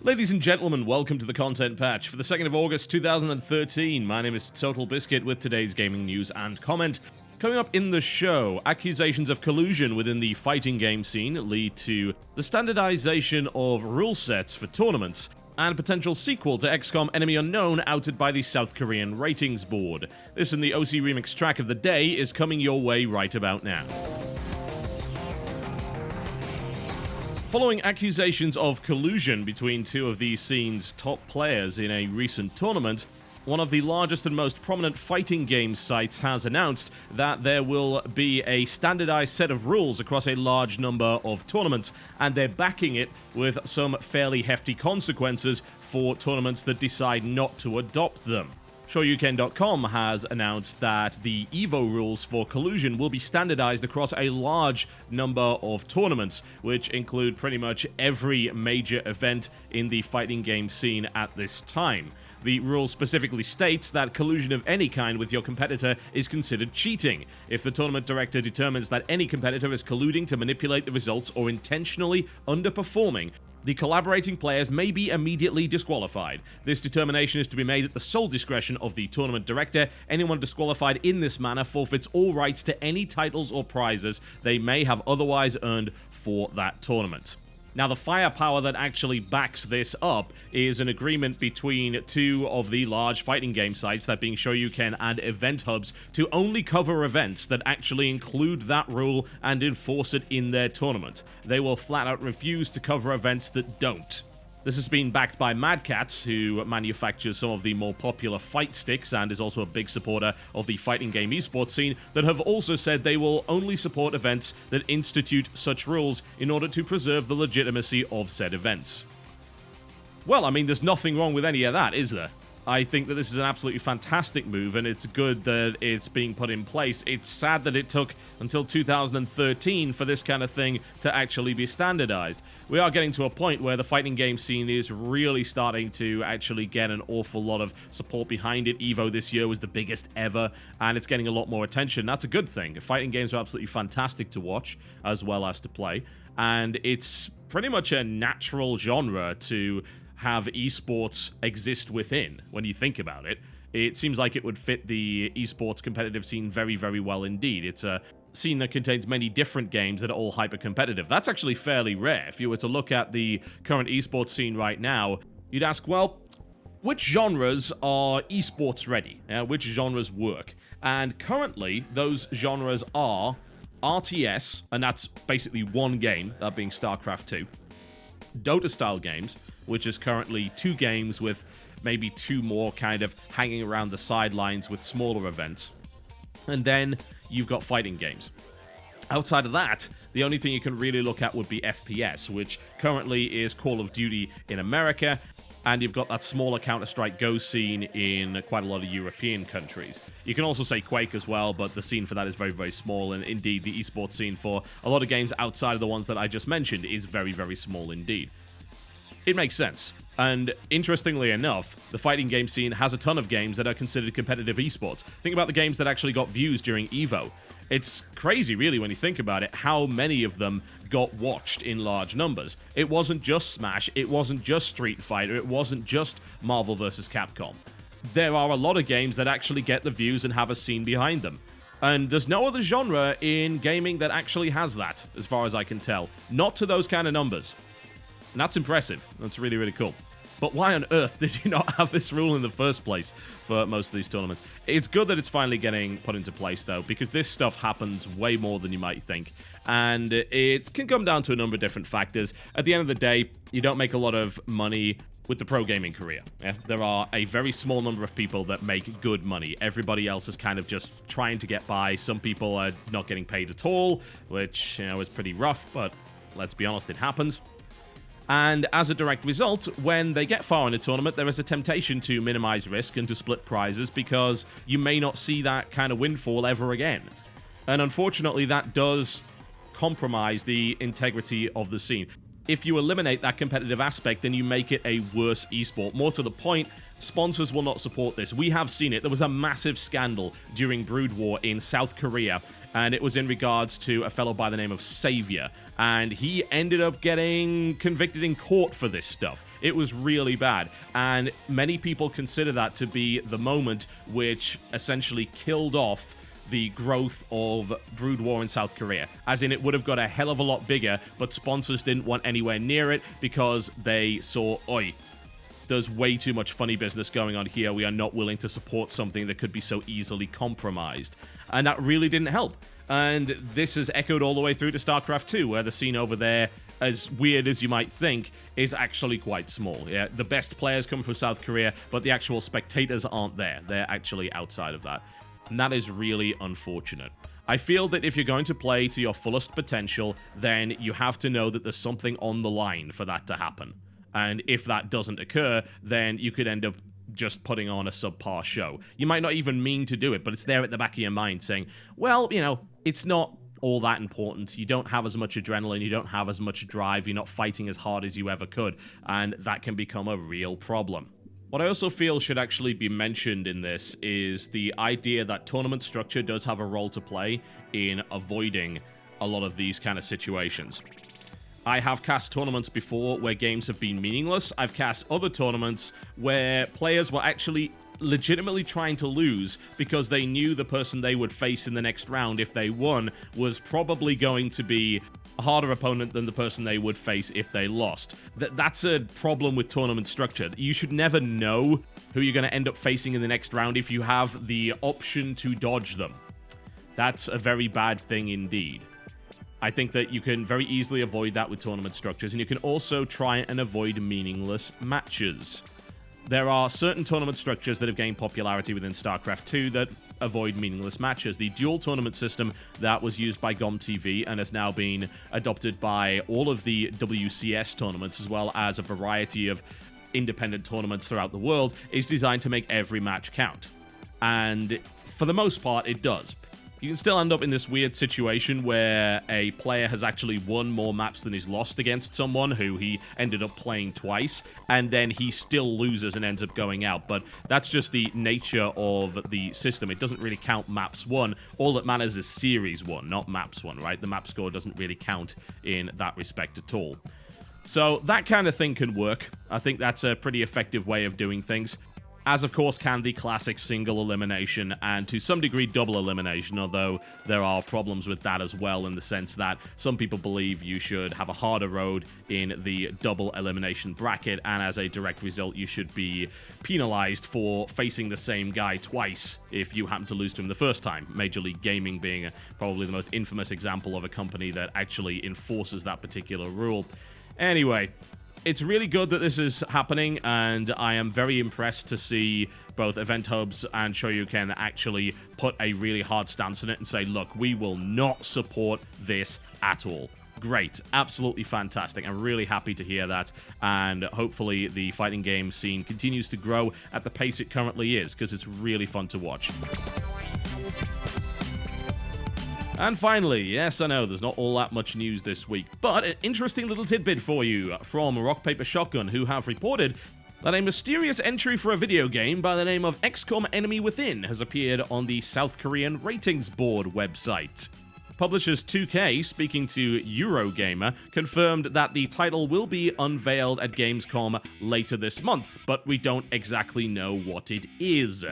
Ladies and gentlemen, welcome to the Content Patch for the 2nd of August 2013. My name is TotalBiscuit with today's gaming news and comment. Coming up in the show, accusations of collusion within the fighting game scene lead to the standardization of rule sets for tournaments, and a potential sequel to XCOM Enemy Unknown outed by the South Korean ratings board. This and the OC Remix track of the day is coming your way right about now. Following accusations of collusion between two of the scene's top players in a recent tournament, one of the largest and most prominent fighting game sites has announced that there will be a standardized set of rules across a large number of tournaments, and they're backing it with some fairly hefty consequences for tournaments that decide not to adopt them. Shoryuken.com has announced that the EVO rules for collusion will be standardized across a large number of tournaments, which include pretty much every major event in the fighting game scene at this time. The rule specifically states that collusion of any kind with your competitor is considered cheating. If the tournament director determines that any competitor is colluding to manipulate the results or intentionally underperforming, the collaborating players may be immediately disqualified. This determination is to be made at the sole discretion of the tournament director. Anyone disqualified in this manner forfeits all rights to any titles or prizes they may have otherwise earned for that tournament. Now, the firepower that actually backs this up is an agreement between two of the large fighting game sites, that being Shoryuken and Event Hubs, to only cover events that actually include that rule and enforce it in their tournament. They will flat out refuse to cover events that don't. This has been backed by Mad Catz, who manufactures some of the more popular fight sticks and is also a big supporter of the fighting game esports scene, that have also said they will only support events that institute such rules in order to preserve the legitimacy of said events. Well, I mean, there's nothing wrong with any of that, is there? I think that this is an absolutely fantastic move, and it's good that it's being put in place. It's sad that it took until 2013 for this kind of thing to actually be standardized. We are getting to a point where the fighting game scene is really starting to actually get an awful lot of support behind it. EVO this year was the biggest ever, and it's getting a lot more attention. That's a good thing. Fighting games are absolutely fantastic to watch, as well as to play, and it's pretty much a natural genre to have esports exist within. When you think about it, it seems like it would fit the esports competitive scene very, very well indeed. It's a scene that contains many different games that are all hyper-competitive. That's actually fairly rare. If you were to look at the current esports scene right now, you'd ask, well, which genres are esports ready? Which genres work? And currently, those genres are RTS, and that's basically one game, that being StarCraft 2. Dota-style games, which is currently 2 games with maybe 2 more kind of hanging around the sidelines with smaller events. And then you've got fighting games. Outside of that, the only thing you can really look at would be FPS, which currently is Call of Duty in America, and you've got that smaller Counter-Strike Go scene in quite a lot of European countries. You can also say Quake as well, but the scene for that is very, very small, and indeed the esports scene for a lot of games outside of the ones that I just mentioned is very, very small indeed. It makes sense. And interestingly enough, the fighting game scene has a ton of games that are considered competitive esports. Think about the games that actually got views during EVO. It's crazy, really, when you think about it, how many of them got watched in large numbers. It wasn't just Smash, it wasn't just Street Fighter, it wasn't just Marvel vs. Capcom. There are a lot of games that actually get the views and have a scene behind them. And there's no other genre in gaming that actually has that, as far as I can tell. Not to those kind of numbers. And that's impressive. That's really, really cool. But why on earth did you not have this rule in the first place for most of these tournaments? It's good that it's finally getting put into place, though, because this stuff happens way more than you might think. And it can come down to a number of different factors. At the end of the day, you don't make a lot of money with the pro gaming career. There are a very small number of people that make good money. Everybody else is kind of just trying to get by. Some people are not getting paid at all, which, is pretty rough, but let's be honest, it happens. And as a direct result, when they get far in a tournament, there is a temptation to minimize risk and to split prizes because you may not see that kind of windfall ever again. And unfortunately, that does compromise the integrity of the scene. If you eliminate that competitive aspect, then you make it a worse esport. More to the point, sponsors will not support this. We have seen it. There was a massive scandal during Brood War in South Korea, and it was in regards to a fellow by the name of Savior, and he ended up getting convicted in court for this stuff. It was really bad, and many people consider that to be the moment which essentially killed off the growth of Brood War in South Korea. As in, it would have got a hell of a lot bigger, but sponsors didn't want anywhere near it because they saw, oi, there's way too much funny business going on here. We are not willing to support something that could be so easily compromised. And that really didn't help. And this is echoed all the way through to StarCraft 2, where the scene over there, as weird as you might think, is actually quite small. Yeah, the best players come from South Korea, but the actual spectators aren't there. They're actually outside of that. And that is really unfortunate. I feel that if you're going to play to your fullest potential, then you have to know that there's something on the line for that to happen. And if that doesn't occur, then you could end up just putting on a subpar show. You might not even mean to do it, but it's there at the back of your mind saying, well, you know, it's not all that important. You don't have as much adrenaline, you don't have as much drive, you're not fighting as hard as you ever could, and that can become a real problem. What I also feel should actually be mentioned in this is the idea that tournament structure does have a role to play in avoiding a lot of these kind of situations. I have cast tournaments before where games have been meaningless. I've cast other tournaments where players were actually legitimately trying to lose because they knew the person they would face in the next round, if they won, was probably going to be a harder opponent than the person they would face if they lost. That's a problem with tournament structure. You should never know who you're going to end up facing in the next round if you have the option to dodge them. That's a very bad thing indeed. I think that you can very easily avoid that with tournament structures, and you can also try and avoid meaningless matches. There are certain tournament structures that have gained popularity within StarCraft 2 that avoid meaningless matches. The dual tournament system that was used by GOM TV and has now been adopted by all of the WCS tournaments, as well as a variety of independent tournaments throughout the world, is designed to make every match count. And for the most part, it does. You can still end up in this weird situation where a player has actually won more maps than he's lost against someone who he ended up playing twice, and then he still loses and ends up going out. But that's just the nature of the system. It doesn't really count maps won. All that matters is series won, not maps won, right? The map score doesn't really count in that respect at all. So that kind of thing can work. I think that's a pretty effective way of doing things. As, of course, can the classic single elimination and, to some degree, double elimination, although there are problems with that as well in the sense that some people believe you should have a harder road in the double elimination bracket, and as a direct result, you should be penalized for facing the same guy twice if you happen to lose to him the first time. Major League Gaming being probably the most infamous example of a company that actually enforces that particular rule. Anyway, it's really good that this is happening, and I am very impressed to see both Event Hubs and Shoryuken actually put a really hard stance on it and say, look, we will not support this at all. Great. Absolutely fantastic. I'm really happy to hear that, and hopefully the fighting game scene continues to grow at the pace it currently is, because it's really fun to watch. And finally, yes, I know, there's not all that much news this week, but an interesting little tidbit for you from Rock Paper Shotgun, who have reported that a mysterious entry for a video game by the name of XCOM Enemy Within has appeared on the South Korean Ratings Board website. Publishers 2K, speaking to Eurogamer, confirmed that the title will be unveiled at Gamescom later this month, but we don't exactly know what it is.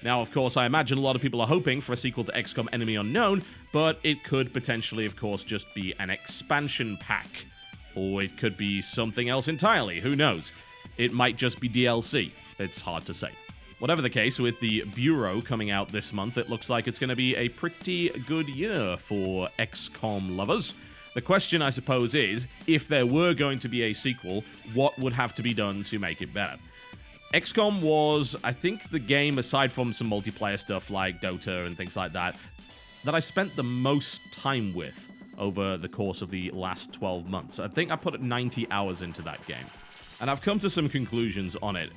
Now, of course, I imagine a lot of people are hoping for a sequel to XCOM Enemy Unknown, but it could potentially, of course, just be an expansion pack. Or it could be something else entirely, who knows? It might just be DLC. It's hard to say. Whatever the case, with the Bureau coming out this month, it looks like it's going to be a pretty good year for XCOM lovers. The question, I suppose, is, if there were going to be a sequel, what would have to be done to make it better? XCOM was, I think, the game, aside from some multiplayer stuff like Dota and things like that, that I spent the most time with over the course of the last 12 months. I think I put 90 hours into that game. And I've come to some conclusions on it,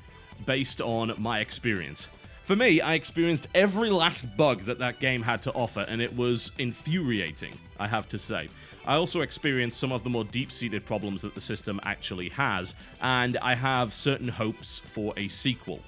based on my experience. For me, I experienced every last bug that that game had to offer, and it was infuriating, I have to say. I also experienced some of the more deep-seated problems that the system actually has, and I have certain hopes for a sequel.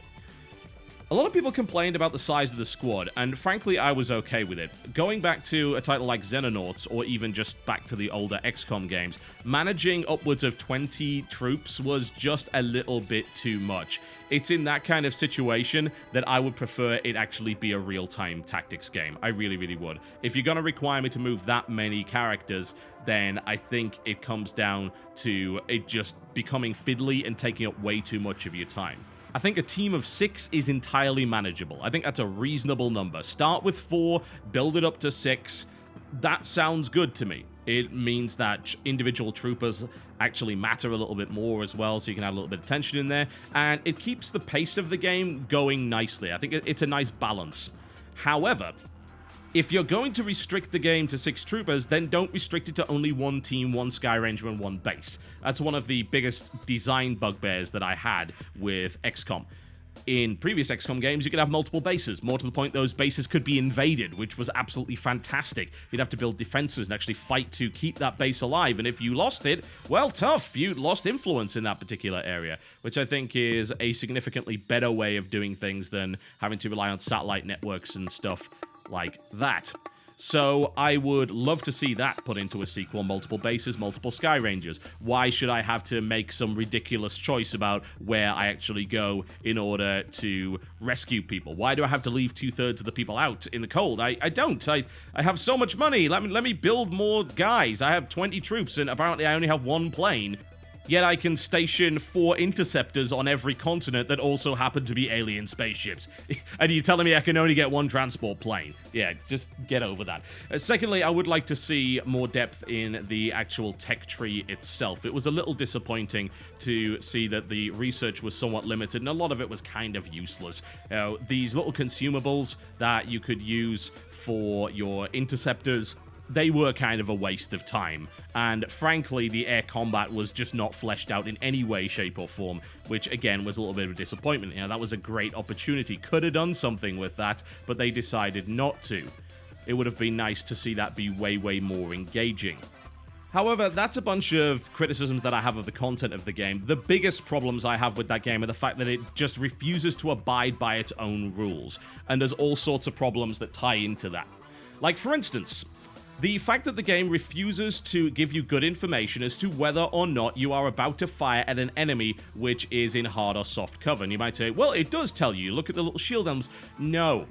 A lot of people complained about the size of the squad, and frankly, I was okay with it. Going back to a title like Xenonauts, or even just back to the older XCOM games, managing upwards of 20 troops was just a little bit too much. It's in that kind of situation that I would prefer it actually be a real-time tactics game. I really, really would. If you're going to require me to move that many characters, then I think it comes down to it just becoming fiddly and taking up way too much of your time. I think a team of 6 is entirely manageable. I think that's a reasonable number. Start with 4, build it up to 6. That sounds good to me. It means that individual troopers actually matter a little bit more as well, so you can add a little bit of tension in there, and it keeps the pace of the game going nicely. I think it's a nice balance. However, if you're going to restrict the game to 6 troopers, then don't restrict it to only 1 team, 1 Sky Ranger, and 1 base. That's one of the biggest design bugbears that I had with XCOM. In previous XCOM games, you could have multiple bases. More to the point, those bases could be invaded, which was absolutely fantastic. You'd have to build defenses and actually fight to keep that base alive, and if you lost it, well, tough. You lost influence in that particular area, which I think is a significantly better way of doing things than having to rely on satellite networks and stuff like that. So I would love to see that put into a sequel. Multiple bases, multiple Sky Rangers. Why should I have to make some ridiculous choice about where I actually go in order to rescue people? Why do I have to leave 2/3 of the people out in the cold? I don't. I have so much money. Let me build more guys. I have 20 troops and apparently I only have 1 plane. Yet I can station 4 interceptors on every continent that also happen to be alien spaceships. And you're telling me I can only get 1 transport plane? Yeah, just get over that. Secondly, I would like to see more depth in the actual tech tree itself. It was a little disappointing to see that the research was somewhat limited, and a lot of it was kind of useless. These little consumables that you could use for your interceptors, they were kind of a waste of time, and frankly, the air combat was just not fleshed out in any way, shape, or form, which again was a little bit of a disappointment. You know, that was a great opportunity. Could have done something with that, but they decided not to. It would have been nice to see that be way, way more engaging. However, that's a bunch of criticisms that I have of the content of the game. The biggest problems I have with that game are the fact that it just refuses to abide by its own rules, and there's all sorts of problems that tie into that. Like, for instance, the fact that the game refuses to give you good information as to whether or not you are about to fire at an enemy which is in hard or soft cover. And you might say, well, it does tell you. Look at the little shield emblems. No.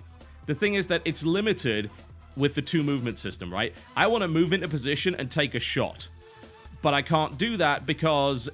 The thing is that it's limited with the 2 movement system, right? I want to move into position and take a shot. But I can't do that because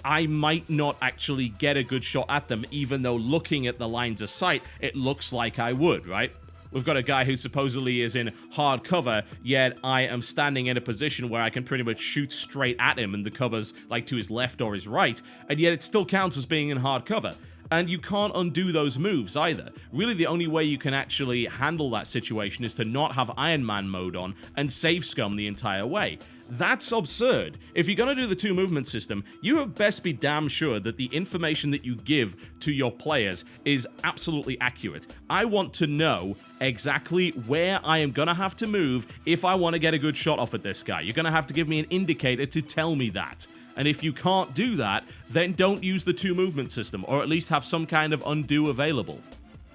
I might not actually get a good shot at them, even though looking at the lines of sight, it looks like I would, right? We've got a guy who supposedly is in hard cover, yet I am standing in a position where I can pretty much shoot straight at him and the cover's like to his left or his right, and yet it still counts as being in hard cover. And you can't undo those moves either. Really, the only way you can actually handle that situation is to not have Iron Man mode on and save scum the entire way. That's absurd. If you're going to do the 2 movement system, you had best be damn sure that the information that you give to your players is absolutely accurate. I want to know exactly where I am going to have to move if I want to get a good shot off at this guy. You're going to have to give me an indicator to tell me that. And if you can't do that, then don't use the 2 movement system, or at least have some kind of undo available.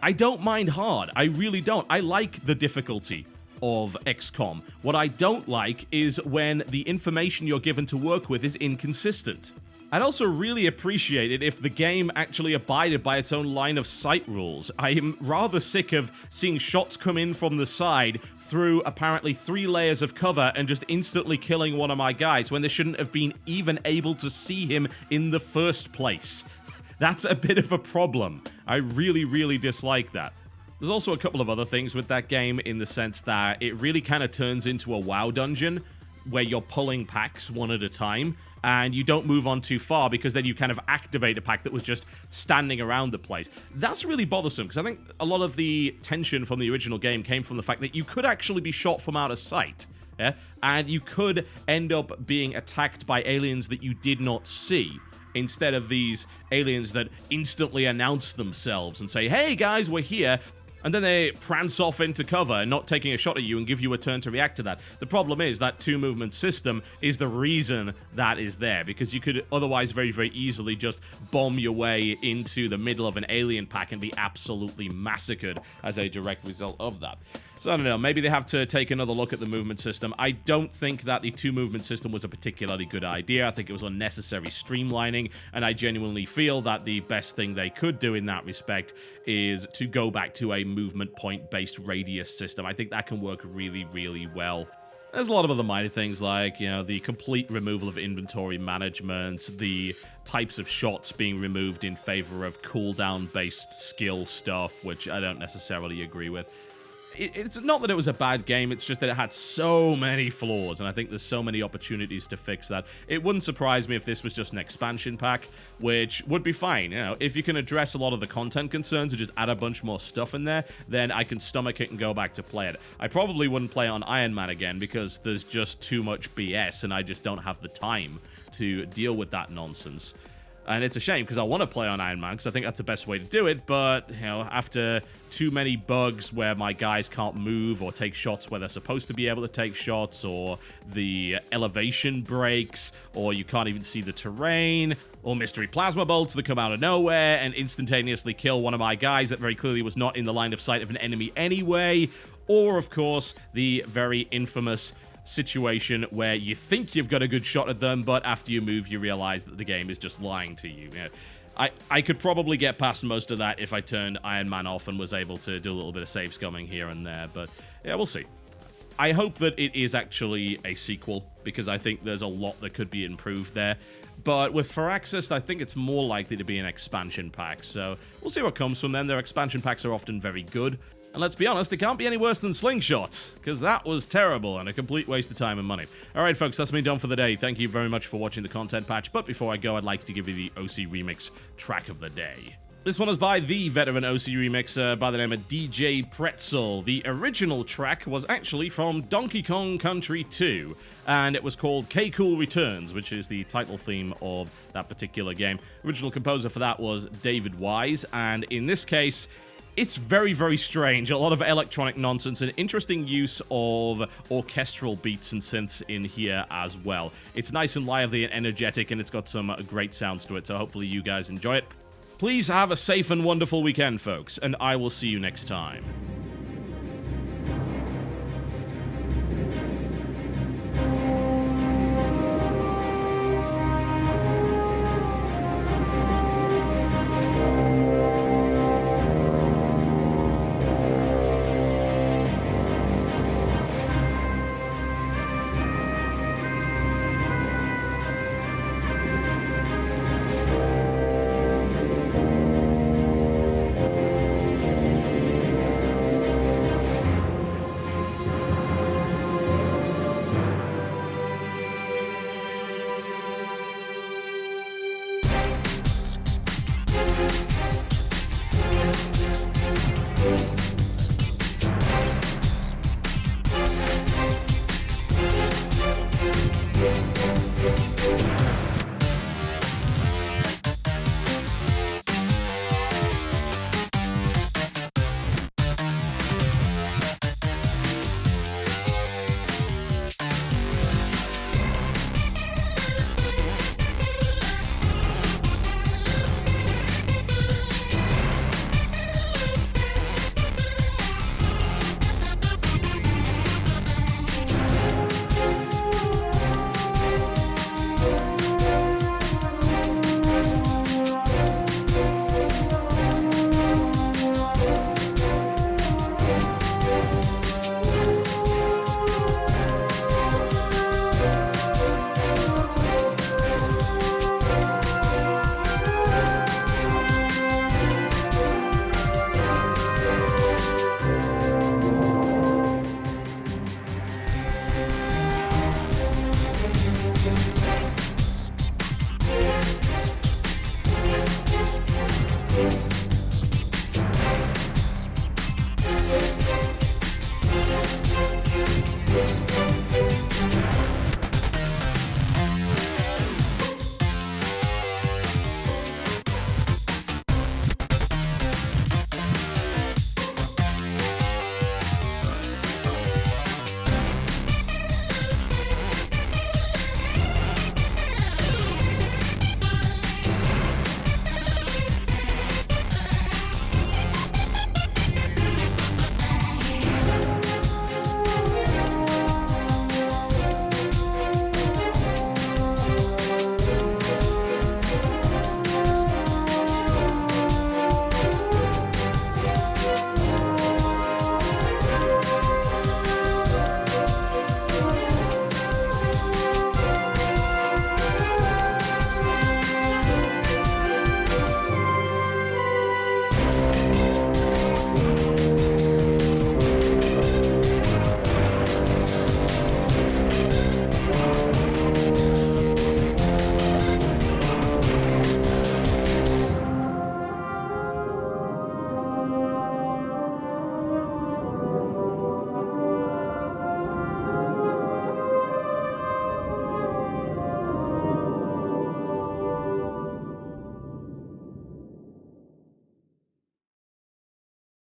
I don't mind hard. I really don't. I like the difficulty of XCOM. What I don't like is when the information you're given to work with is inconsistent. I'd also really appreciate it if the game actually abided by its own line of sight rules. I am rather sick of seeing shots come in from the side through apparently 3 layers of cover and just instantly killing one of my guys when they shouldn't have been even able to see him in the first place. That's a bit of a problem. I really, really dislike that. There's also a couple of other things with that game in the sense that it really kind of turns into a WoW dungeon where you're pulling packs one at a time and you don't move on too far because then you kind of activate a pack that was just standing around the place. That's really bothersome because I think a lot of the tension from the original game came from the fact that you could actually be shot from out of sight. Yeah? And you could end up being attacked by aliens that you did not see, instead of these aliens that instantly announce themselves and say, hey guys, we're here. and then they prance off into cover, not taking a shot at you and give you a turn to react to that. The problem is that two-movement system is the reason that is there, because you could otherwise very, very easily just bomb your way into the middle of an alien pack and be absolutely massacred as a direct result of that. So I don't know, maybe they have to take another look at the movement system. I don't think that the two-movement system was a particularly good idea. I think it was unnecessary streamlining, and I genuinely feel that the best thing they could do in that respect is to go back to a movement point-based radius system. I think that can work really, really well. There's a lot of other minor things like, you know, the complete removal of inventory management, the types of shots being removed in favor of cooldown-based skill stuff, which I don't necessarily agree with. It's not that it was a bad game, it's just that it had so many flaws, and I think there's so many opportunities to fix that. It wouldn't surprise me if this was just an expansion pack, which would be fine. You know, if you can address a lot of the content concerns and just add a bunch more stuff in there, then I can stomach it and go back to play it. I probably wouldn't play it on Iron Man again because there's just too much BS, and I just don't have the time to deal with that nonsense. And it's a shame, because I want to play on Iron Man, because I think that's the best way to do it, but, you know, after too many bugs where my guys can't move or take shots where they're supposed to be able to take shots, or the elevation breaks, or you can't even see the terrain, or mystery plasma bolts that come out of nowhere and instantaneously kill one of my guys that very clearly was not in the line of sight of an enemy anyway, or, of course, the very infamous situation where you think you've got a good shot at them, but after you move, you realize that the game is just lying to you. I could probably get past most of that if I turned Iron Man off and was able to do a little bit of save scumming here and there, but yeah, we'll see. I hope that it is actually a sequel, because I think there's a lot that could be improved there. But with Firaxis, I think it's more likely to be an expansion pack, so we'll see what comes from them. Their expansion packs are often very good. And let's be honest, it can't be any worse than Slingshot, because that was terrible and a complete waste of time and money. Alright folks, that's me done for the day. Thank you very much for watching the content patch, but before I go, I'd like to give you the OC Remix track of the day. This one is by the veteran OC remixer by the name of djpretzel. The original track was actually from Donkey Kong Country 2, and it was called K-Cool Returns, which is the title theme of that particular game. Original composer for that was David Wise, and in this case, it's very, very strange. A lot of electronic nonsense and interesting use of orchestral beats and synths in here as well. It's nice and lively and energetic, and it's got some great sounds to it, so hopefully you guys enjoy it. Please have a safe and wonderful weekend, folks, and I will see you next time.